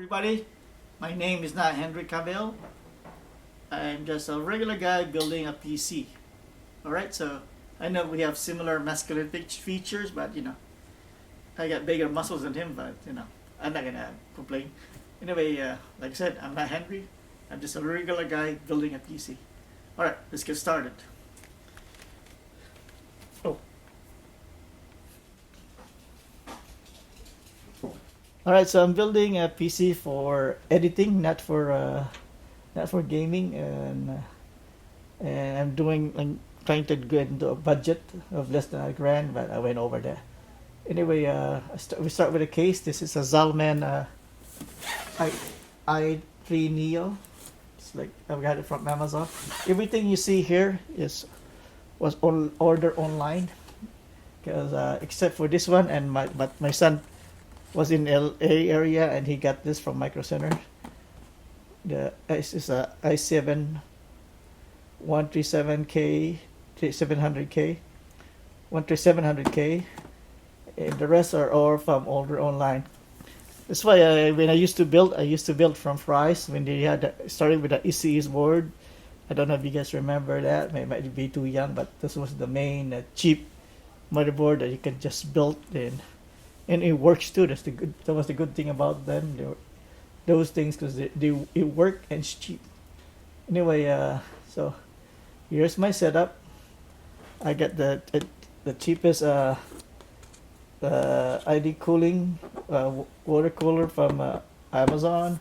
everybody. My name is not Henry Cavill. I'm just a regular guy building a PC. Alright, so I know we have similar masculine features, but I got bigger muscles than him, but I'm not gonna complain. Anyway, like I said, I'm not Henry. I'm just a regular guy building a PC. Alright, let's get started. Oh. Alright, so I'm building a PC for editing, not for gaming, and I'm trying to get into a budget of less than $1,000, but I went over there. Anyway, we start with a case. This is a Zalman i3 Neo. It's like I got it from Amazon. Everything you see here was ordered online, because except for this one, but my son was in LA area and he got this from Micro Center. This is a i7 137K, 700K, 13700K, and the rest are all from order online. That's why when I used to build from Fry's when they had started with the ECE board. I don't know if you guys remember that. It might be too young, but this was the main cheap motherboard that you can just build in. And it works too. That was the good thing about them. Those things, because it work and it's cheap. Anyway, so here's my setup. I got the cheapest ID cooling water cooler from Amazon.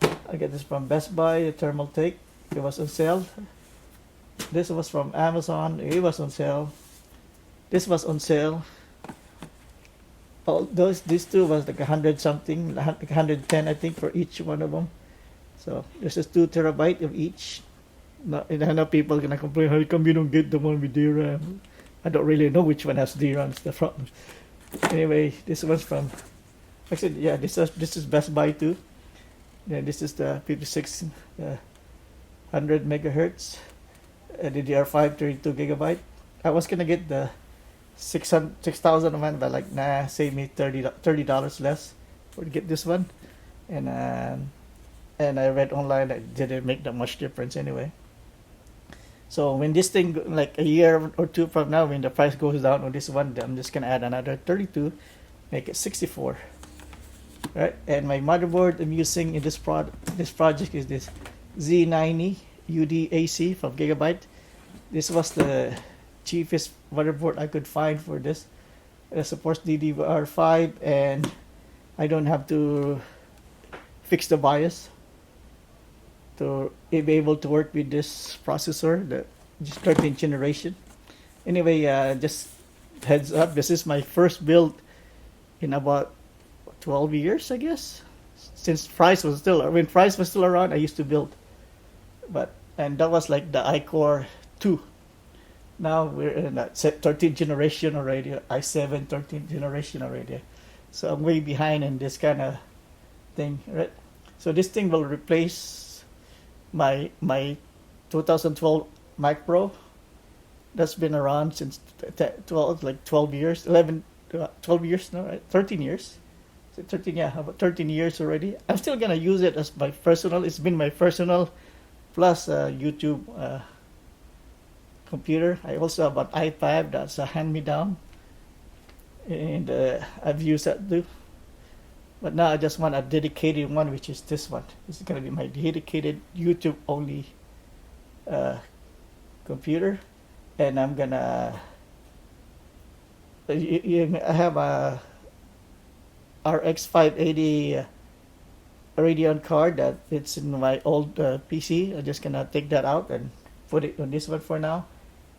I got this from Best Buy, the Thermaltake. It was on sale. This was from Amazon. It was on sale. This was on sale. These two was like 100 something, like 110 I think for each one of them. So this is 2 terabyte of each. And I know people are gonna complain, how come you don't get the one with DRAM? I don't really know which one has DRAM. It's the problem. Anyway, this one's from, actually, yeah, this is Best Buy too. Yeah, this is the 5600 megahertz DDR5 32 gigabyte. I was gonna get the 6,000 one, but like, nah, save me $30 less to get this one. And I read online that it didn't make that much difference anyway. So when this thing, like a year or two from now, when the price goes down on this one, I'm just gonna add another 32, make it 64. Right? And my motherboard I'm using in this project is this Z90 UDAC from Gigabyte. This was the cheapest motherboard I could find for this. It supports DDR5, and I don't have to fix the BIOS to be able to work with this processor, the 13th generation. Anyway, just heads up, this is my first build in about 12 years, I guess. Since Fry's was still around, I used to build. And that was like the iCore 2. Now we're in that 13th generation already, i7 13th generation already. So I'm way behind in this kind of thing, right? So this thing will replace my 2012 Mac Pro. That's been around since 12 years, 12 years now, right? 13 years. 13, yeah, about 13 years already. I'm still gonna use it as my personal. It's been my personal plus YouTube computer. I also have an iPad that's a hand-me-down, and I've used that too. But now I just want a dedicated one, which is this one. This is gonna be my dedicated YouTube only computer, and I'm gonna. I have a RX 580 Radeon card that fits in my old PC. I'm just gonna take that out and put it on this one for now,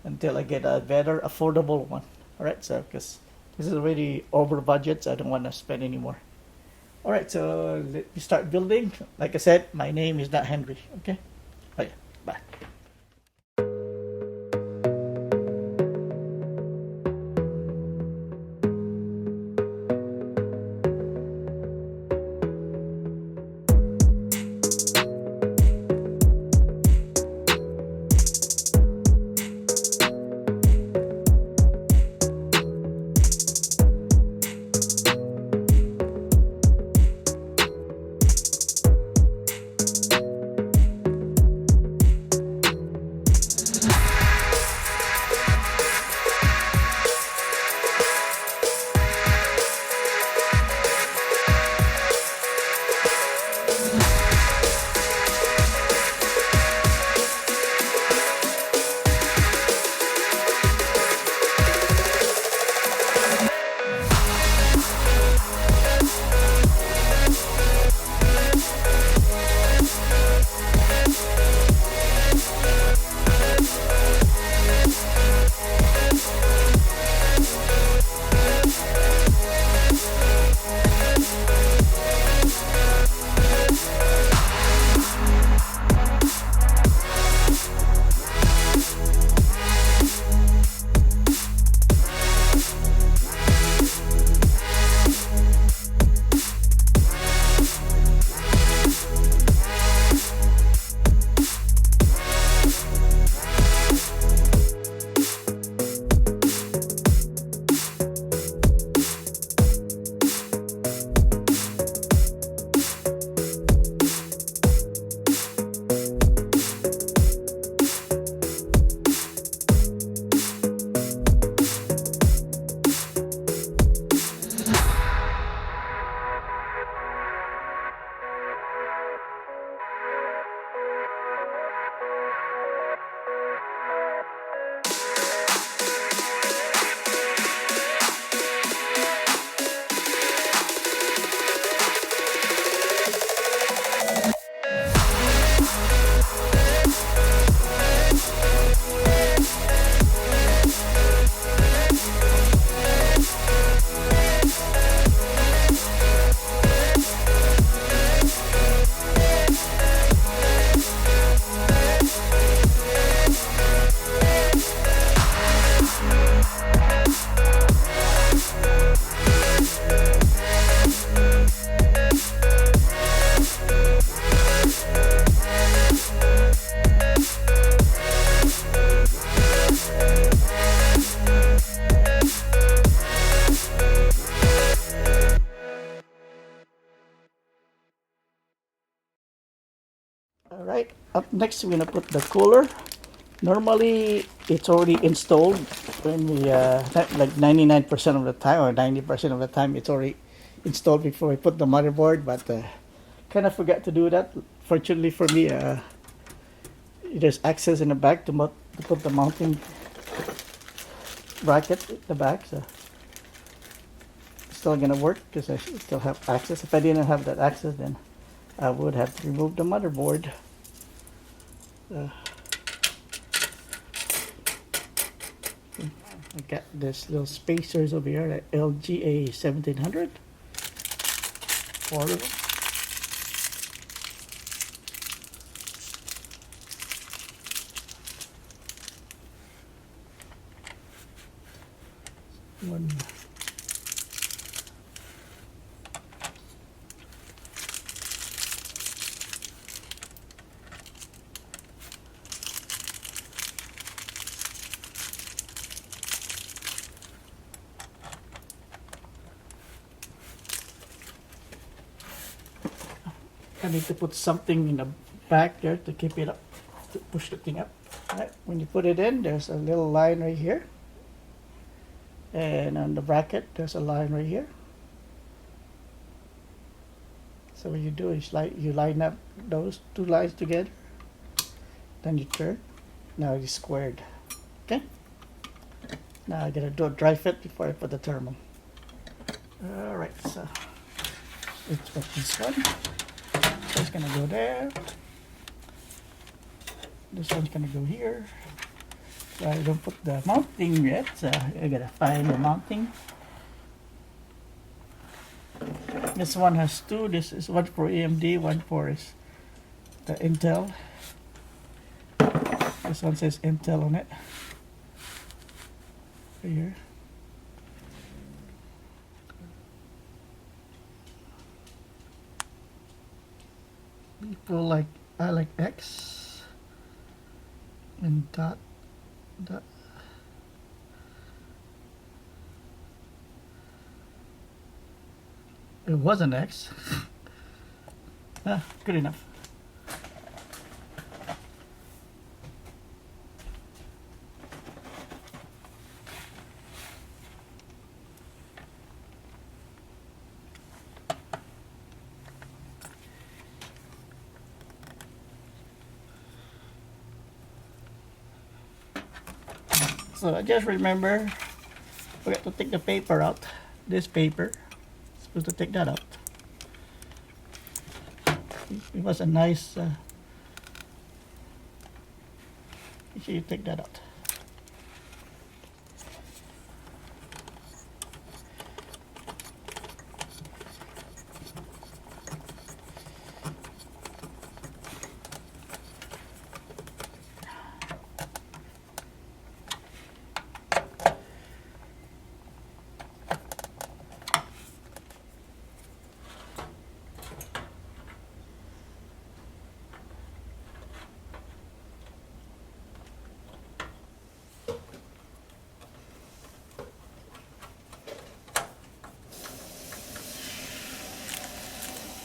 until I get a better affordable one. Alright, so because this is already over budget, so I don't want to spend anymore. Alright, so let me start building. Like I said, my name is not Henry. Okay? Okay, bye. Alright, up next we're gonna put the cooler. Normally it's already installed when we like 99% of the time or 90% of the time it's already installed before we put the motherboard, but kind of forgot to do that. Fortunately for me, there's access in the back to put the mounting bracket at the back, so it's still gonna work because I still have access. If I didn't have that access, then I would have to remove the motherboard. I got this little spacers over here at LGA 1700. 4 of them. One. I need to put something in the back there to keep it up, to push the thing up. Right. When you put it in, there's a little line right here. And on the bracket, there's a line right here. So what you do is you line up those two lines together. Then you turn. Now it's squared. Okay? Now I gotta do a dry fit before I put the thermal. Alright, so let's put this one. It's gonna go there. This one's gonna go here. So I don't put the mounting yet, so I gotta find the mounting. This one has two. This is one for AMD, one for is the Intel. This one says Intel on it. Right here. People like I like X and dot. It was an X. Good enough. So I just remember, forgot to take the paper out. This paper, supposed to take that out. It was a nice. Make sure you take that out.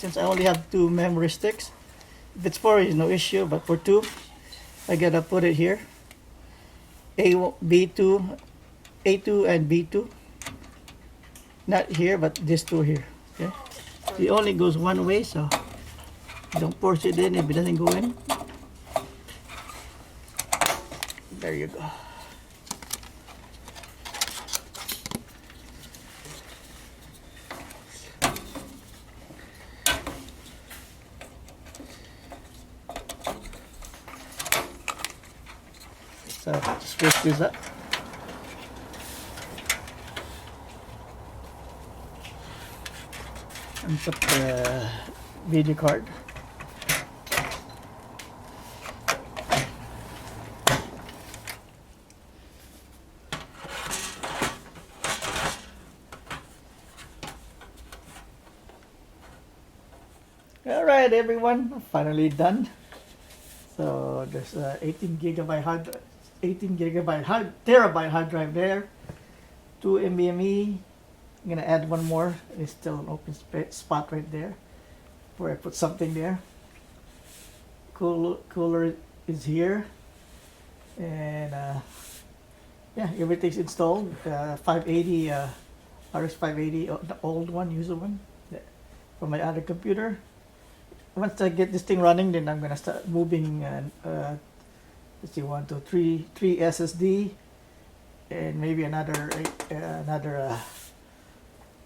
Since I only have 2 memory sticks, if it's 4 is no issue, but for 2 I gotta put it here. B2, A2 and B2, not here but this 2 here. Okay, it only goes one way, so don't force it in if it doesn't go in. There you go. So switch this up. And put the video card. Alright everyone, finally done. So there's 18 gigabyte terabyte hard drive there, 2 NVMe. I'm gonna add one more. It's still an open spot right there where I put something there. cooler is here, and yeah, everything's installed. 580 RX 580, the old one, user one, from my other computer. Once I get this thing running, then I'm gonna start moving. Let's see, 1, 2, 3, 3 SSD, and maybe another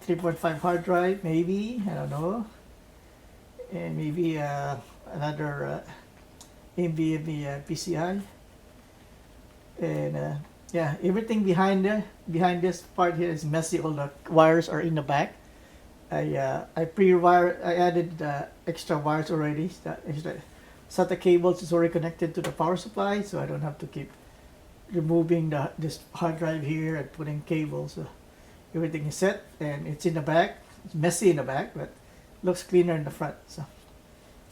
3.5 hard drive, maybe, I don't know, and maybe another NVMe PCI, and yeah, everything behind this part here is messy. All the wires are in the back. I added extra wires already. SATA cables is already connected to the power supply, so I don't have to keep removing this hard drive here and putting cables. So everything is set, and it's in the back. It's messy in the back, but looks cleaner in the front. So,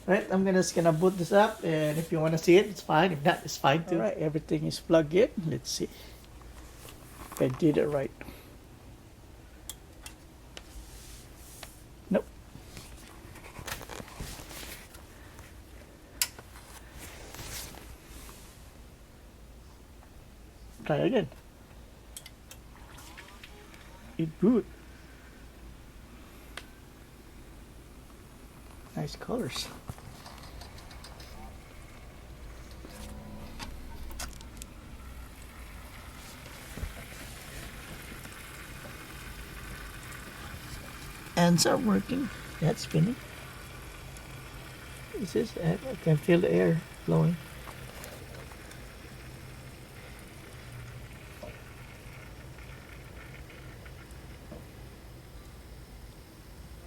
right, I'm just gonna boot this up, and if you want to see it, it's fine. If not, it's fine too. All right, everything is plugged in. Let's see if I did it right. Nope. Try again. It boot. Nice colors. Ends are working. That's spinning. This is, I can feel the air blowing.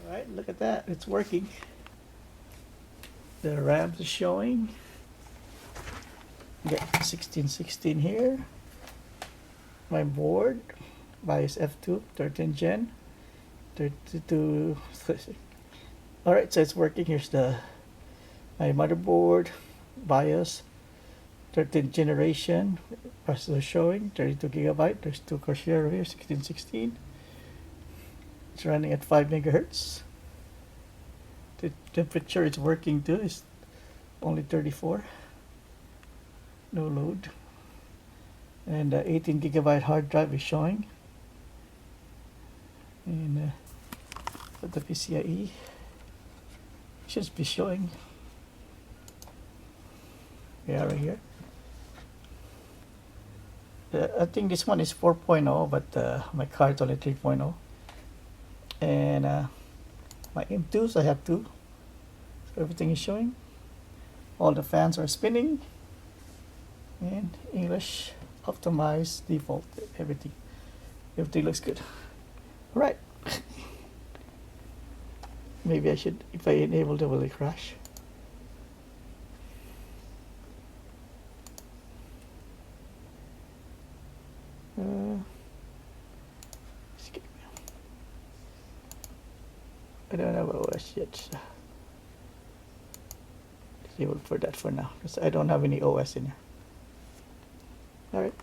Alright, look at that. It's working. The RAMs is showing. Got 1616 here. My board, BIOS F2, 13 Gen. 32. Alright, so it's working. Here's my motherboard, BIOS, 13th generation, processor showing, 32 gigabyte. There's two CORSAIR over here, 1616. It's running at 5 megahertz. The temperature it's working to is only 34. No load. And 18 gigabyte hard drive is showing. And the PCIe should be showing. Yeah, right here. I think this one is 4.0, but my card's only 3.0. And my M2s, I have two. So everything is showing. All the fans are spinning. And English, optimized, default, everything. Everything looks good. Right. Maybe I should, if I enable it, will it crash? I don't have OS yet. So disable for that for now, because I don't have any OS in here. Alright.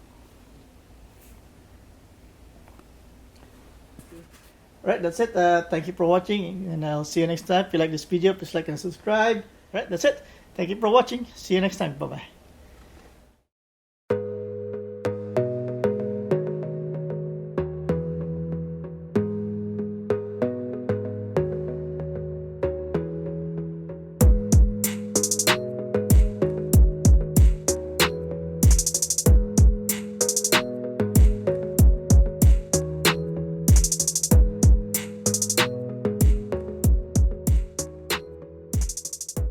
Alright, that's it. Thank you for watching, and I'll see you next time. If you like this video, please like and subscribe. Alright, that's it. Thank you for watching. See you next time. Bye-bye.